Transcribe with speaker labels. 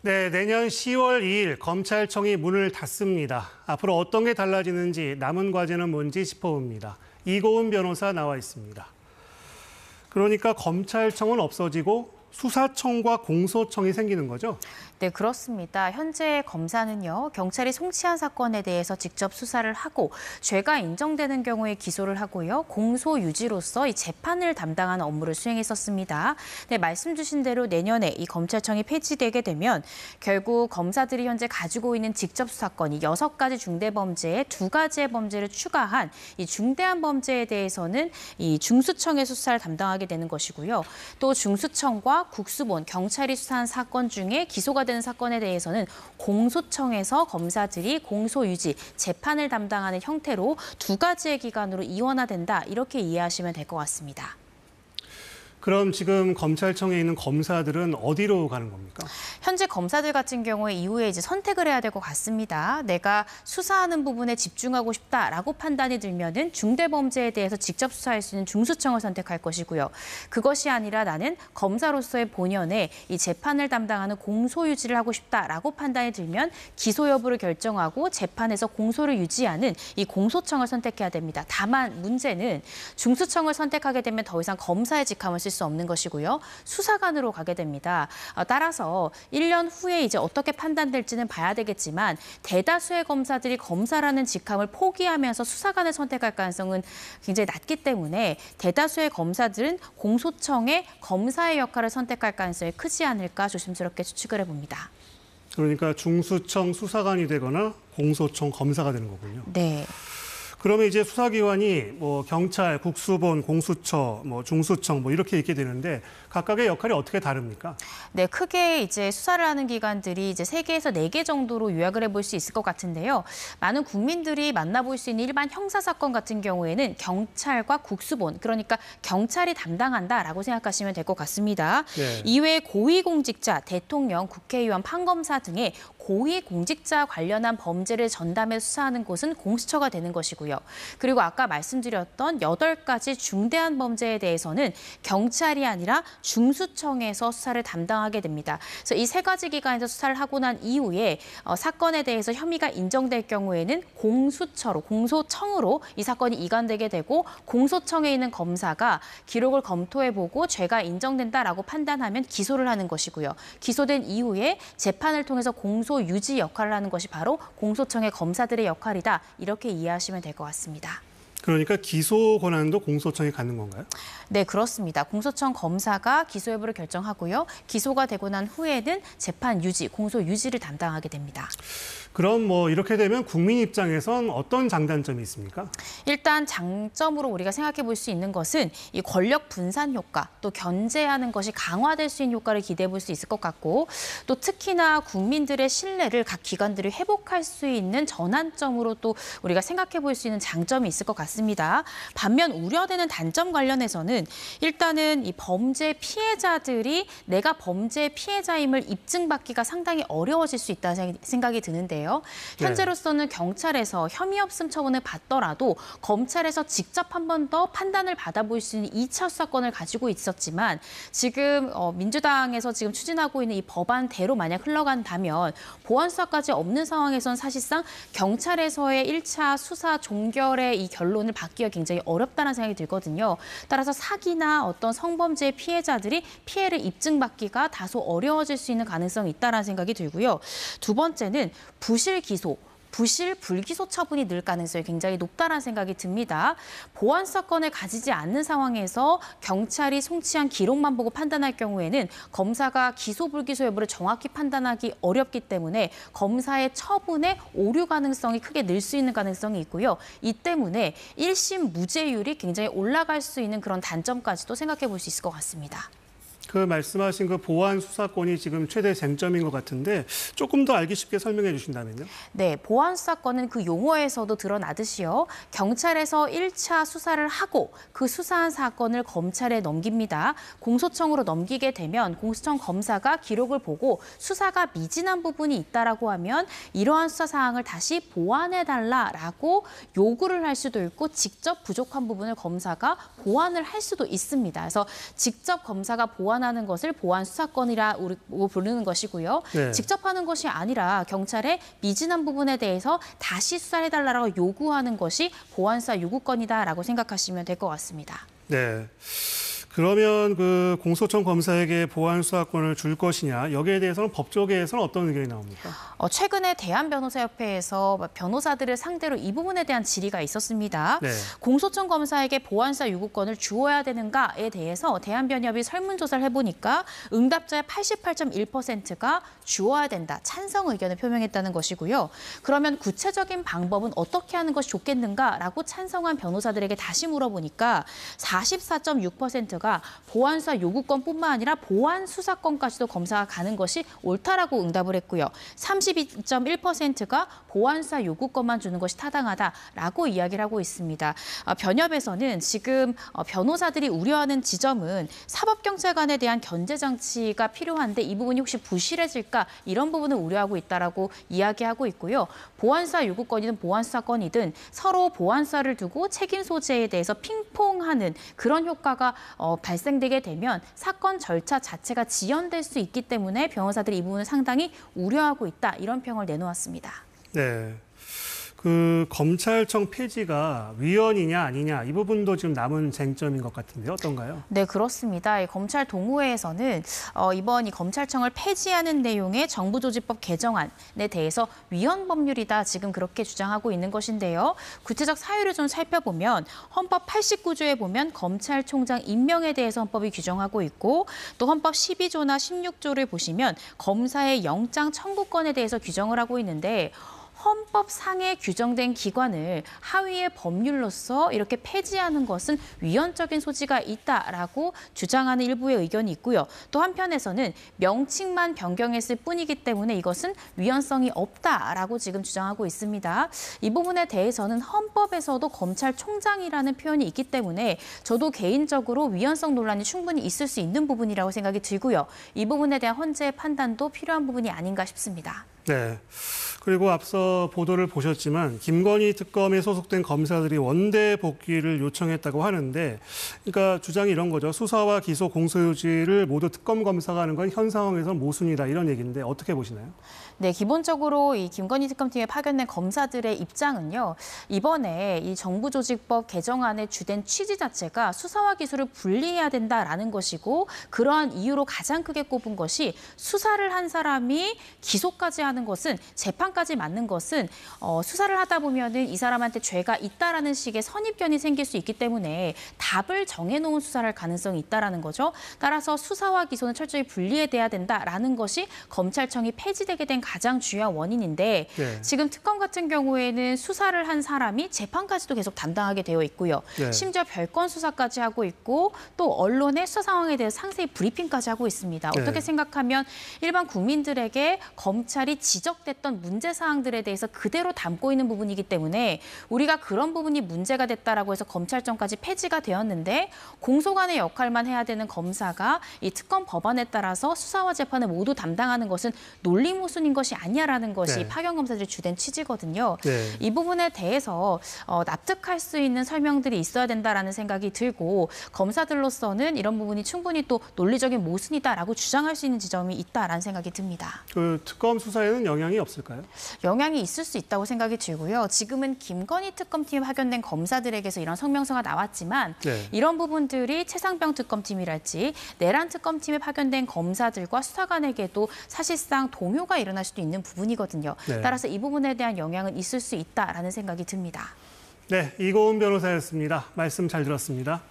Speaker 1: 네, 내년 10월 2일 검찰청이 문을 닫습니다. 앞으로 어떤 게 달라지는지, 남은 과제는 뭔지 짚어봅니다. 이고은 변호사 나와 있습니다. 그러니까 검찰청은 없어지고 수사청과 공소청이 생기는 거죠?
Speaker 2: 네, 그렇습니다. 현재 검사는요, 경찰이 송치한 사건에 대해서 직접 수사를 하고 죄가 인정되는 경우에 기소를 하고요, 공소 유지로서 이 재판을 담당하는 업무를 수행했었습니다. 네, 말씀 주신 대로 내년에 이 검찰청이 폐지되게 되면 결국 검사들이 현재 가지고 있는 직접 수사권이 6가지 중대범죄에 2가지의 범죄를 추가한 이 중대한 범죄에 대해서는 이 중수청에서 수사를 담당하게 되는 것이고요. 또 중수청과 국수본, 경찰이 수사한 사건 중에 기소가 되는 사건에 대해서는 공소청에서 검사들이 공소유지, 재판을 담당하는 형태로 2가지의 기관으로 이원화된다. 이렇게 이해하시면 될 것 같습니다.
Speaker 1: 그럼 지금 검찰청에 있는 검사들은 어디로 가는 겁니까?
Speaker 2: 현재 검사들 같은 경우에 이후에 이제 선택을 해야 될 것 같습니다. 내가 수사하는 부분에 집중하고 싶다라고 판단이 들면은 중대범죄에 대해서 직접 수사할 수 있는 중수청을 선택할 것이고요. 그것이 아니라 나는 검사로서의 본연에 이 재판을 담당하는 공소유지를 하고 싶다라고 판단이 들면 기소 여부를 결정하고 재판에서 공소를 유지하는 이 공소청을 선택해야 됩니다. 다만 문제는 중수청을 선택하게 되면 더 이상 검사의 직함을 쓸 수 없는 것이고요. 수사관으로 가게 됩니다. 따라서 1년 후에 이제 어떻게 판단될지는 봐야 되겠지만 대다수의 검사들이 검사라는 직함을 포기하면서 수사관을 선택할 가능성은 굉장히 낮기 때문에 대다수의 검사들은 공소청의 검사의 역할을 선택할 가능성이 크지 않을까 조심스럽게 추측을 해봅니다.
Speaker 1: 그러니까 중수청 수사관이 되거나 공소청 검사가 되는 거군요.
Speaker 2: 네.
Speaker 1: 그러면 이제 수사기관이 뭐 경찰, 국수본, 공수처, 뭐 중수청 뭐 이렇게 있게 되는데 각각의 역할이 어떻게 다릅니까?
Speaker 2: 네, 크게 이제 수사를 하는 기관들이 이제 3개에서 4개 정도로 요약을 해볼 수 있을 것 같은데요. 많은 국민들이 만나볼 수 있는 일반 형사사건 같은 경우에는 경찰과 국수본, 그러니까 경찰이 담당한다라고 생각하시면 될 것 같습니다.
Speaker 1: 네.
Speaker 2: 이외에 고위공직자, 대통령, 국회의원, 판검사 등의 고위공직자 관련한 범죄를 전담해 수사하는 곳은 공수처가 되는 것이고요. 그리고 아까 말씀드렸던 8가지 중대한 범죄에 대해서는 경찰이 아니라 중수청에서 수사를 담당하게 됩니다. 그래서 이 3가지 기관에서 수사를 하고 난 이후에 사건에 대해서 혐의가 인정될 경우에는 공소청으로 이 사건이 이관되게 되고 공소청에 있는 검사가 기록을 검토해보고 죄가 인정된다라고 판단하면 기소를 하는 것이고요. 기소된 이후에 재판을 통해서 공소 유지 역할을 하는 것이 바로 공소청의 검사들의 역할이다. 이렇게 이해하시면 될 것 같습니다.
Speaker 1: 그러니까 기소 권한도 공소청이 갖는 건가요?
Speaker 2: 네, 그렇습니다. 공소청 검사가 기소 여부를 결정하고요. 기소가 되고 난 후에는 재판 유지, 공소 유지를 담당하게 됩니다.
Speaker 1: 그럼 뭐 이렇게 되면 국민 입장에선 어떤 장단점이 있습니까?
Speaker 2: 일단 장점으로 우리가 생각해 볼 수 있는 것은 이 권력 분산 효과, 또 견제하는 것이 강화될 수 있는 효과를 기대해 볼 수 있을 것 같고, 또 특히나 국민들의 신뢰를 각 기관들이 회복할 수 있는 전환점으로 또 우리가 생각해 볼 수 있는 장점이 있을 것 같습니다. 반면 우려되는 단점 관련해서는 일단은 이 범죄 피해자들이 내가 범죄 피해자임을 입증받기가 상당히 어려워질 수 있다는 생각이 드는데요. 현재로서는 경찰에서 혐의 없음 처분을 받더라도 검찰에서 직접 한 번 더 판단을 받아볼 수 있는 2차 수사권을 가지고 있었지만 지금 민주당에서 지금 추진하고 있는 이 법안대로 만약 흘러간다면 보완 수사까지 없는 상황에선 사실상 경찰에서의 1차 수사 종결의 이 결론을 받기가 굉장히 어렵다는 생각이 들거든요. 따라서 사기나 어떤 성범죄 피해자들이 피해를 입증받기가 다소 어려워질 수 있는 가능성이 있다는 생각이 들고요. 두 번째는 부실 기소, 부실 불기소 처분이 늘 가능성이 굉장히 높다는 생각이 듭니다. 보완 수사권을 가지지 않는 상황에서 경찰이 송치한 기록만 보고 판단할 경우에는 검사가 기소 불기소 여부를 정확히 판단하기 어렵기 때문에 검사의 처분에 오류 가능성이 크게 늘 수 있는 가능성이 있고요. 이 때문에 1심 무죄율이 굉장히 올라갈 수 있는 그런 단점까지도 생각해 볼 수 있을 것 같습니다.
Speaker 1: 그 말씀하신 그 보완 수사권이 지금 최대 쟁점인 것 같은데 조금 더 알기 쉽게 설명해 주신다면요?
Speaker 2: 네, 보완 수사권은 그 용어에서도 드러나듯이요. 경찰에서 1차 수사를 하고 그 수사한 사건을 검찰에 넘깁니다. 공소청으로 넘기게 되면 공소청 검사가 기록을 보고 수사가 미진한 부분이 있다라고 하면 이러한 수사 사항을 다시 보완해달라라고 요구를 할 수도 있고 직접 부족한 부분을 검사가 보완을 할 수도 있습니다. 그래서 직접 검사가 보완 보완하는 것을 보완 수사권이라고 부르는 것이고요.
Speaker 1: 네.
Speaker 2: 직접 하는 것이 아니라 경찰에 미진한 부분에 대해서 다시 수사를 해달라고 요구하는 것이 보완 수사 요구권이다라고 생각하시면 될 것 같습니다.
Speaker 1: 네. 그러면 그 공소청 검사에게 보완 수사권을 줄 것이냐, 여기에 대해서는 법조계에서는 어떤 의견이 나옵니까?
Speaker 2: 최근에 대한변호사협회에서 변호사들을 상대로 이 부분에 대한 질의가 있었습니다.
Speaker 1: 네.
Speaker 2: 공소청 검사에게 보완 수사 요구권을 주어야 되는가에 대해서 대한변협이 설문조사를 해보니까 응답자의 88.1%가 주어야 된다, 찬성 의견을 표명했다는 것이고요. 그러면 구체적인 방법은 어떻게 하는 것이 좋겠는가라고 찬성한 변호사들에게 다시 물어보니까 44.6%가 보완 수사 요구권뿐만 아니라 보완 수사권까지도 검사가 가는 것이 옳다라고 응답을 했고요. 32.1%가 보완 수사 요구권만 주는 것이 타당하다라고 이야기를 하고 있습니다. 변협에서는 지금 변호사들이 우려하는 지점은 사법경찰관에 대한 견제 장치가 필요한데 이 부분이 혹시 부실해질까, 이런 부분을 우려하고 있다라고 이야기하고 있고요. 보완 수사 요구권이든 보완 수사권이든 서로 보완 수사를 두고 책임 소재에 대해서 핑퐁하는 그런 효과가 발생되게 되면 사건 절차 자체가 지연될 수 있기 때문에 변호사들이 이 부분을 상당히 우려하고 있다, 이런 평을 내놓았습니다.
Speaker 1: 네. 그 검찰청 폐지가 위헌이냐 아니냐, 이 부분도 지금 남은 쟁점인 것 같은데 어떤가요?
Speaker 2: 네, 그렇습니다. 검찰 동호회에서는 이번 이 검찰청을 폐지하는 내용의 정부조직법 개정안에 대해서 위헌 법률이다, 지금 그렇게 주장하고 있는 것인데요. 구체적 사유를 좀 살펴보면 헌법 89조에 보면 검찰총장 임명에 대해서 헌법이 규정하고 있고, 또 헌법 12조나 16조를 보시면 검사의 영장 청구권에 대해서 규정을 하고 있는데, 헌법상에 규정된 기관을 하위의 법률로서 이렇게 폐지하는 것은 위헌적인 소지가 있다라고 주장하는 일부의 의견이 있고요. 또 한편에서는 명칭만 변경했을 뿐이기 때문에 이것은 위헌성이 없다라고 지금 주장하고 있습니다. 이 부분에 대해서는 헌법에서도 검찰총장이라는 표현이 있기 때문에 저도 개인적으로 위헌성 논란이 충분히 있을 수 있는 부분이라고 생각이 들고요. 이 부분에 대한 헌재의 판단도 필요한 부분이 아닌가 싶습니다.
Speaker 1: 네. 그리고 앞서 보도를 보셨지만 김건희 특검에 소속된 검사들이 원대 복귀를 요청했다고 하는데, 그러니까 주장이 이런 거죠. 수사와 기소, 공소유지를 모두 특검 검사가 하는 건 현 상황에서는 모순이다, 이런 얘기인데 어떻게 보시나요?
Speaker 2: 네, 기본적으로 이 김건희 특검팀에 파견된 검사들의 입장은요, 이번에 이 정부조직법 개정안의 주된 취지 자체가 수사와 기소를 분리해야 된다라는 것이고, 그러한 이유로 가장 크게 꼽은 것이 수사를 한 사람이 기소까지 하는 것은, 재판까지 맞는 것은 수사를 하다 보면은 이 사람한테 죄가 있다라는 식의 선입견이 생길 수 있기 때문에 답을 정해놓은 수사를 할 가능성이 있다라는 거죠. 따라서 수사와 기소는 철저히 분리해야 된다라는 것이 검찰청이 폐지되게 된 가장 중요한 원인인데,
Speaker 1: 네.
Speaker 2: 지금 특검 같은 경우에는 수사를 한 사람이 재판까지도 계속 담당하게 되어 있고요.
Speaker 1: 네.
Speaker 2: 심지어 별건 수사까지 하고 있고, 또 언론의 수사 상황에 대해서 상세히 브리핑까지 하고 있습니다.
Speaker 1: 네.
Speaker 2: 어떻게 생각하면 일반 국민들에게 검찰이 지적됐던 문제 사항들에 대해서 그대로 담고 있는 부분이기 때문에 우리가 그런 부분이 문제가 됐다라고 해서 검찰청까지 폐지가 되었는데, 공소관의 역할만 해야 되는 검사가 이 특검 법안에 따라서 수사와 재판을 모두 담당하는 것은 논리모순인 것이 아니야라는 것이
Speaker 1: 네.
Speaker 2: 파견 검사들의 주된 취지거든요.
Speaker 1: 네.
Speaker 2: 이 부분에 대해서 납득할 수 있는 설명들이 있어야 된다라는 생각이 들고, 검사들로서는 이런 부분이 충분히 또 논리적인 모순이다라고 주장할 수 있는 지점이 있다라는 생각이 듭니다.
Speaker 1: 그 특검 수사에는 영향이 없을까요?
Speaker 2: 영향이 있을 수 있다고 생각이 들고요. 지금은 김건희 특검팀에 파견된 검사들에게서 이런 성명서가 나왔지만,
Speaker 1: 네.
Speaker 2: 이런 부분들이 최상병 특검팀이랄지 내란 특검팀에 파견된 검사들과 수사관에게도 사실상 동요가 일어날 수도 있는 부분이거든요.
Speaker 1: 네.
Speaker 2: 따라서 이 부분에 대한 영향은 있을 수 있다라는 생각이 듭니다.
Speaker 1: 네, 이고은 변호사였습니다. 말씀 잘 들었습니다.